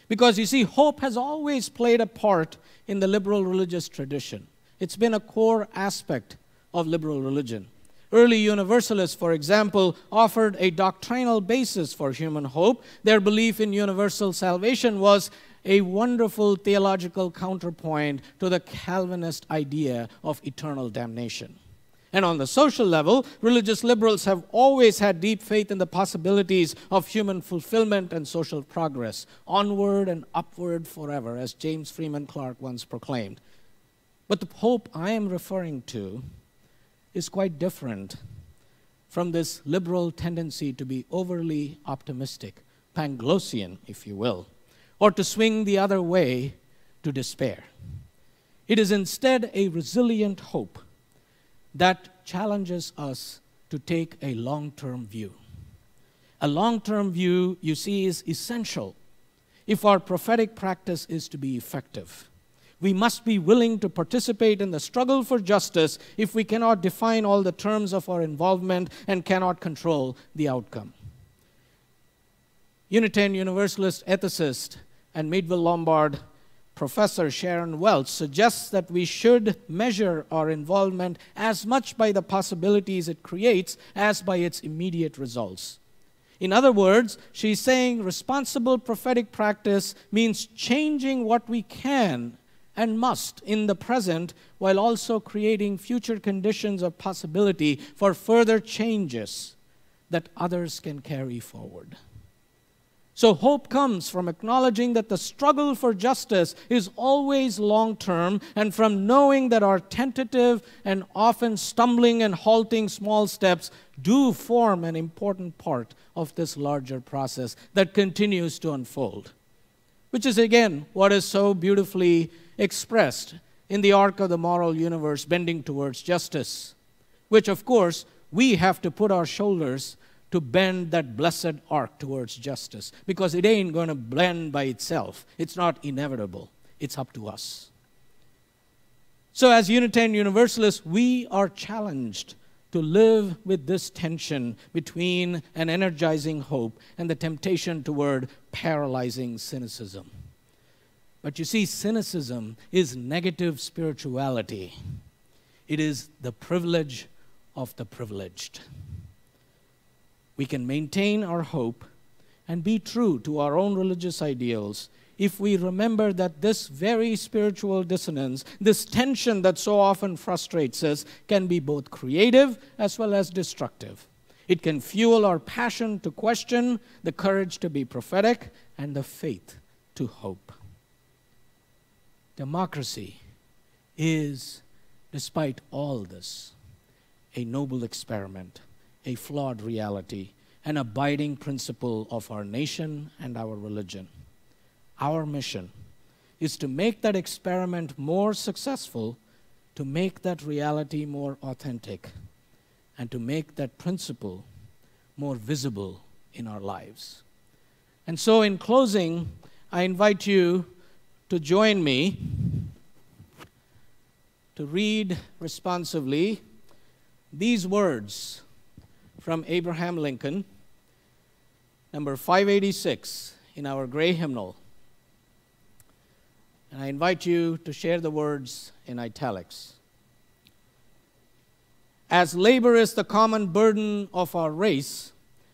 Because you see, hope has always played a part in the liberal religious tradition. It's been a core aspect of liberal religion. Early Universalists, for example, offered a doctrinal basis for human hope. Their belief in universal salvation was a wonderful theological counterpoint to the Calvinist idea of eternal damnation. And on the social level, religious liberals have always had deep faith in the possibilities of human fulfillment and social progress, onward and upward forever, as James Freeman Clarke once proclaimed. But the hope I am referring to is quite different from this liberal tendency to be overly optimistic, Panglossian, if you will, or to swing the other way to despair. It is instead a resilient hope that challenges us to take a long-term view. A long-term view, you see, is essential if our prophetic practice is to be effective. We must be willing to participate in the struggle for justice if we cannot define all the terms of our involvement and cannot control the outcome. Unitarian Universalist ethicist and Meadville Lombard Professor Sharon Welch suggests that we should measure our involvement as much by the possibilities it creates as by its immediate results. In other words, she's saying responsible prophetic practice means changing what we can and must in the present while also creating future conditions of possibility for further changes that others can carry forward. So hope comes from acknowledging that the struggle for justice is always long-term and from knowing that our tentative and often stumbling and halting small steps do form an important part of this larger process that continues to unfold. Which is again what is so beautifully expressed in the arc of the moral universe bending towards justice, which of course we have to put our shoulders to bend that blessed arc towards justice, because it ain't going to blend by itself. It's not inevitable. It's up to us. So as Unitarian Universalists, we are challenged to live with this tension between an energizing hope and the temptation toward paralyzing cynicism. But you see, cynicism is negative spirituality. It is the privilege of the privileged. We can maintain our hope and be true to our own religious ideals if we remember that this very spiritual dissonance, this tension that so often frustrates us, can be both creative as well as destructive. It can fuel our passion to question, the courage to be prophetic, and the faith to hope. Democracy is, despite all this, a noble experiment, a flawed reality, an abiding principle of our nation and our religion. Our mission is to make that experiment more successful, to make that reality more authentic, and to make that principle more visible in our lives. And so in closing, I invite you to join me to read responsively these words from Abraham Lincoln, number 586 in our gray hymnal. And I invite you to share the words in italics. As labor is the common burden of our race,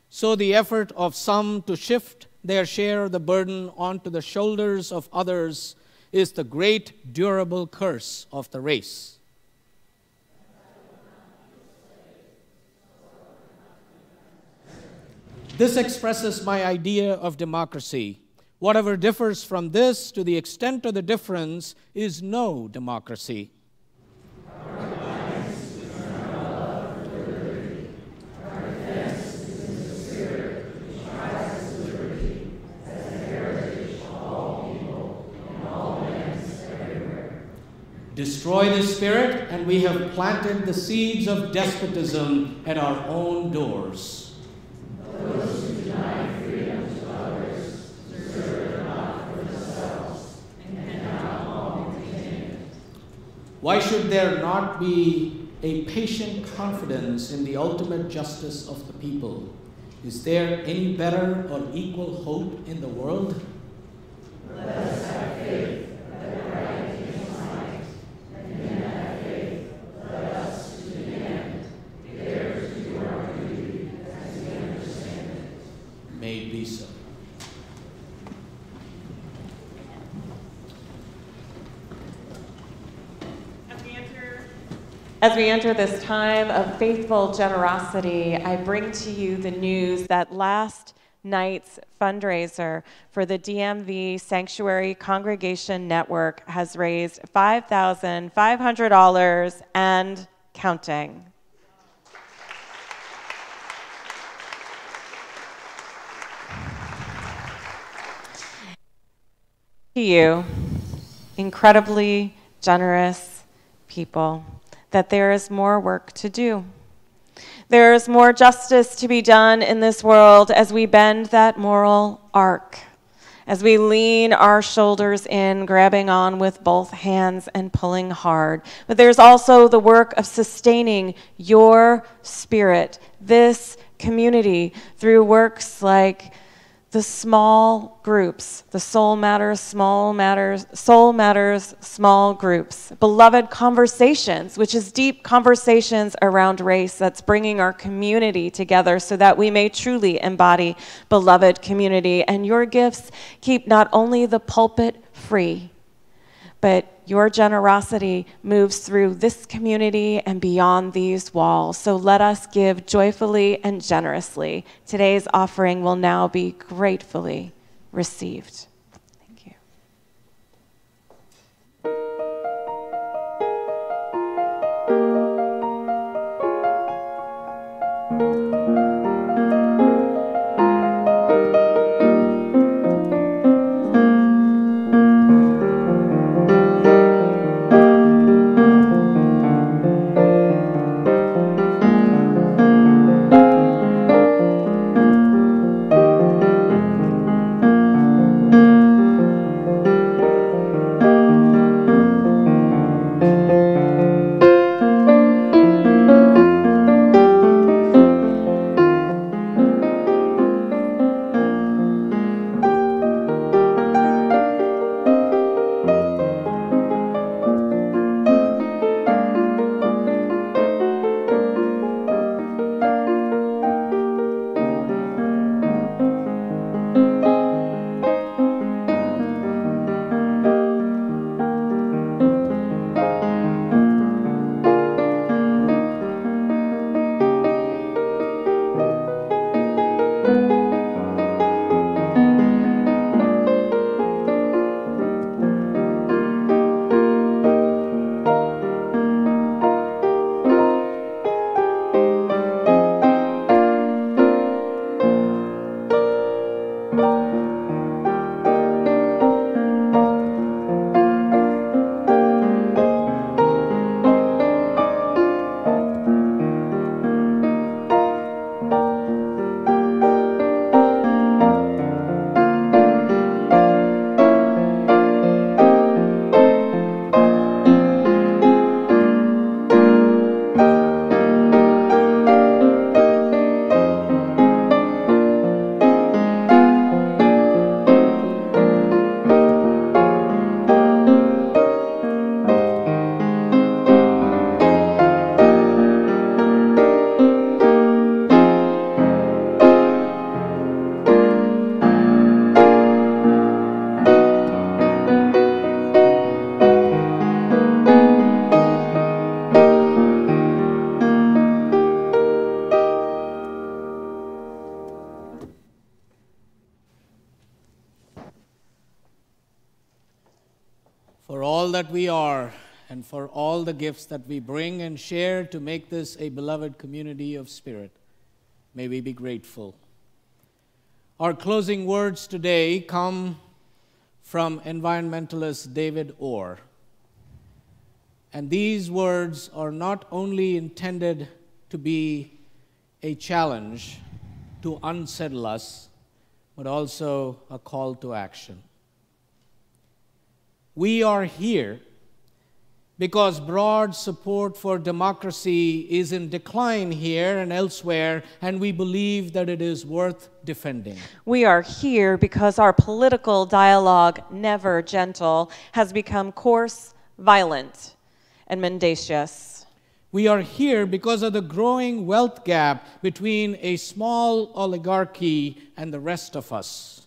so the effort of some to shift their share of the burden onto the shoulders of others is the great durable curse of the race. This expresses my idea of democracy. Whatever differs from this, to the extent of the difference, is no democracy. Destroy the spirit, and we have planted the seeds of despotism at our own doors. Those who deny freedom to others deserve it not for themselves and cannot long retain it. Why should there not be a patient confidence in the ultimate justice of the people? Is there any better or equal hope in the world? Let us have faith that the right King's might, and in that faith let us to the end dare to do our duty as we understand it. May it be so. As we enter this time of faithful generosity, I bring to you the news that last night's fundraiser for the DMV Sanctuary Congregation Network has raised $5,500 and counting. To you, incredibly generous people, that there is more work to do. There is more justice to be done in this world as we bend that moral arc, as we lean our shoulders in, grabbing on with both hands and pulling hard. But there's also the work of sustaining your spirit, this community, through works like the small groups, the Soul Matters, Small Matters, Soul Matters, small groups. Beloved Conversations, which is deep conversations around race that's bringing our community together so that we may truly embody beloved community. And your gifts keep not only the pulpit free, but your generosity moves through this community and beyond these walls. So let us give joyfully and generously. Today's offering will now be gratefully received. Thank you. that we are and for all the gifts that we bring and share to make this a beloved community of spirit, may we be grateful. Our closing words today come from environmentalist David Orr. And these words are not only intended to be a challenge to unsettle us, but also a call to action. We are here because broad support for democracy is in decline here and elsewhere, and we believe that it is worth defending. We are here because our political dialogue, never gentle, has become coarse, violent, and mendacious. We are here because of the growing wealth gap between a small oligarchy and the rest of us.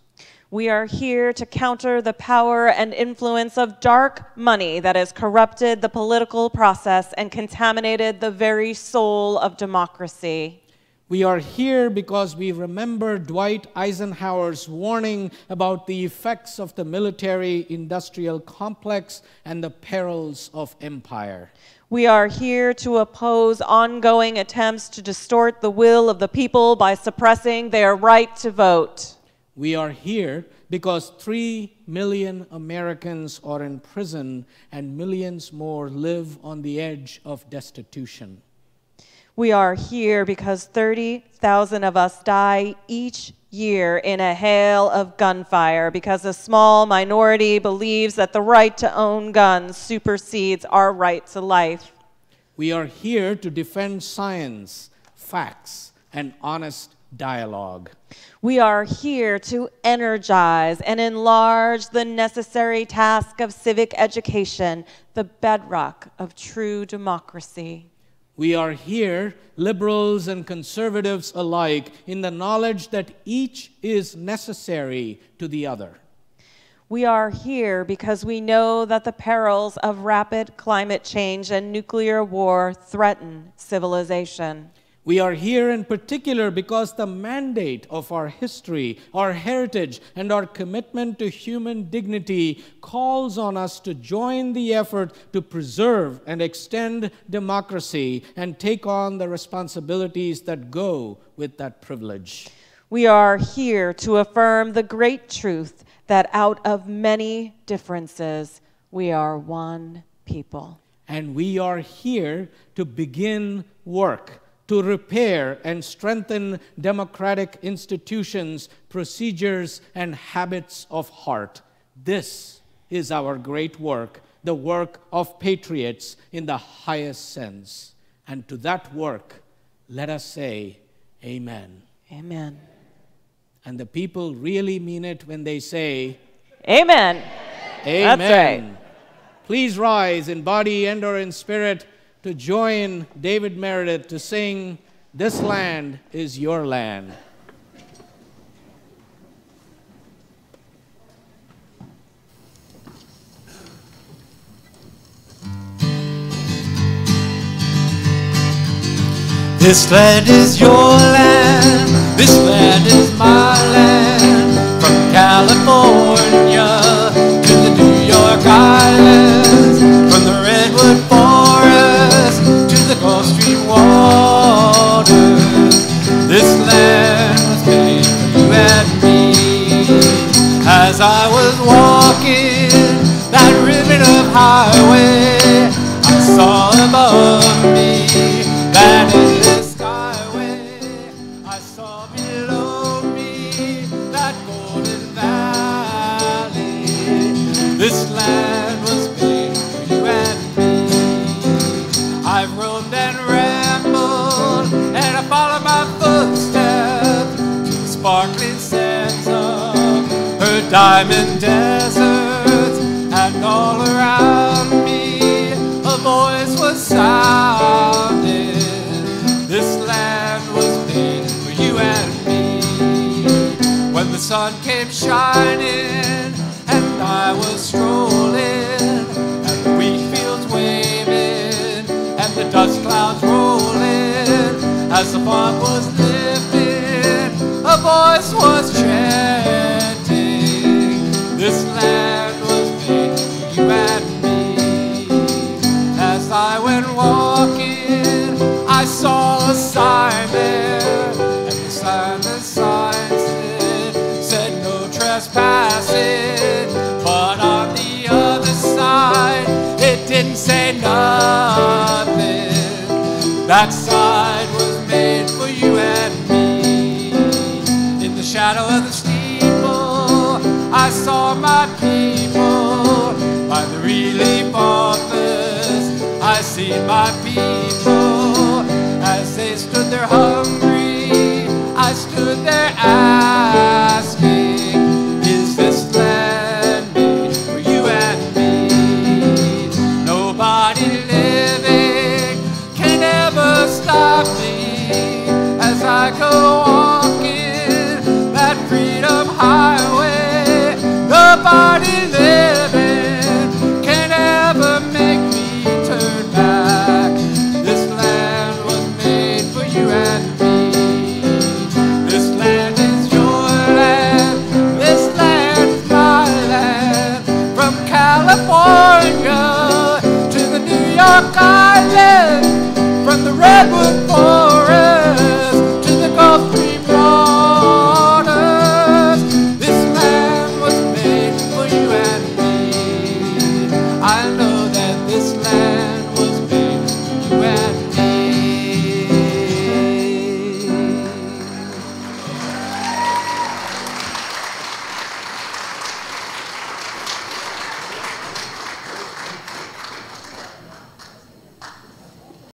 We are here to counter the power and influence of dark money that has corrupted the political process and contaminated the very soul of democracy. We are here because we remember Dwight Eisenhower's warning about the effects of the military-industrial complex and the perils of empire. We are here to oppose ongoing attempts to distort the will of the people by suppressing their right to vote. We are here because 3 million Americans are in prison and millions more live on the edge of destitution. We are here because 30,000 of us die each year in a hail of gunfire because a small minority believes that the right to own guns supersedes our right to life. We are here to defend science, facts, and honest dialogue. We are here to energize and enlarge the necessary task of civic education, the bedrock of true democracy. We are here, liberals and conservatives alike, in the knowledge that each is necessary to the other. We are here because we know that the perils of rapid climate change and nuclear war threaten civilization. We are here in particular because the mandate of our history, our heritage, and our commitment to human dignity calls on us to join the effort to preserve and extend democracy and take on the responsibilities that go with that privilege. We are here to affirm the great truth that out of many differences, we are one people. And we are here to begin work to repair and strengthen democratic institutions, procedures, and habits of heart. This is our great work, the work of patriots in the highest sense. And to that work, let us say, Amen. Amen. And the people really mean it when they say, Amen. Amen. That's right. Please rise in body and or in spirit to join David Meredith to sing, This Land is Your Land. This land is your land, this land is my land, from California to the New York Islands, from the Redwood Forest to the Gulf Stream waters. This land was made for you and me. As I was walking that ribbon of highway, I saw above me that endless skyway. I saw below me that golden valley. This land was made for you and me. I've roamed and rambled, and I followed my footsteps to the sparkling sands of her diamond deserts, and all around me a voice was sounding. This land was made for you and me. When the sun came shining and I was strolling, and the wheat fields waving and the dust clouds rolling, as the fog was lifting, a voice was chanting. This land was made for you and me. That side was made for you and me. In the shadow of the steeple, I saw my people. By the relief office, I see my people. As they stood there hungry, I stood there